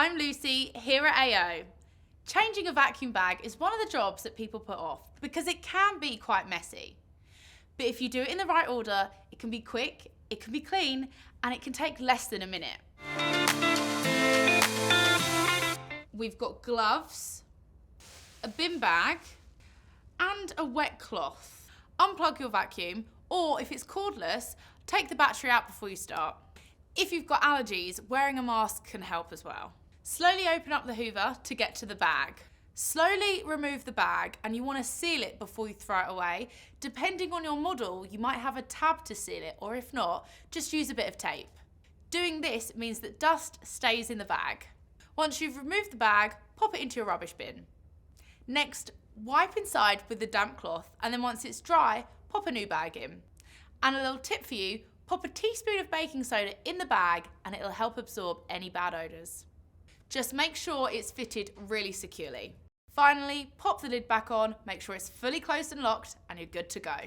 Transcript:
I'm Lucy, here at AO. Changing a vacuum bag is one of the jobs that people put off because it can be quite messy. But if you do it in the right order, it can be quick, it can be clean, and it can take less than a minute. We've got gloves, a bin bag, and a wet cloth. Unplug your vacuum, or if it's cordless, take the battery out before you start. If you've got allergies, wearing a mask can help as well. Slowly open up the hoover to get to the bag. Slowly remove the bag, and you want to seal it before you throw it away. Depending on your model, you might have a tab to seal it, or if not, just use a bit of tape. Doing this means that dust stays in the bag. Once you've removed the bag, pop it into your rubbish bin. Next, wipe inside with the damp cloth, and then once it's dry, pop a new bag in. And a little tip for you, pop a teaspoon of baking soda in the bag and it'll help absorb any bad odours. Just make sure it's fitted really securely. Finally, pop the lid back on, make sure it's fully closed and locked, and you're good to go.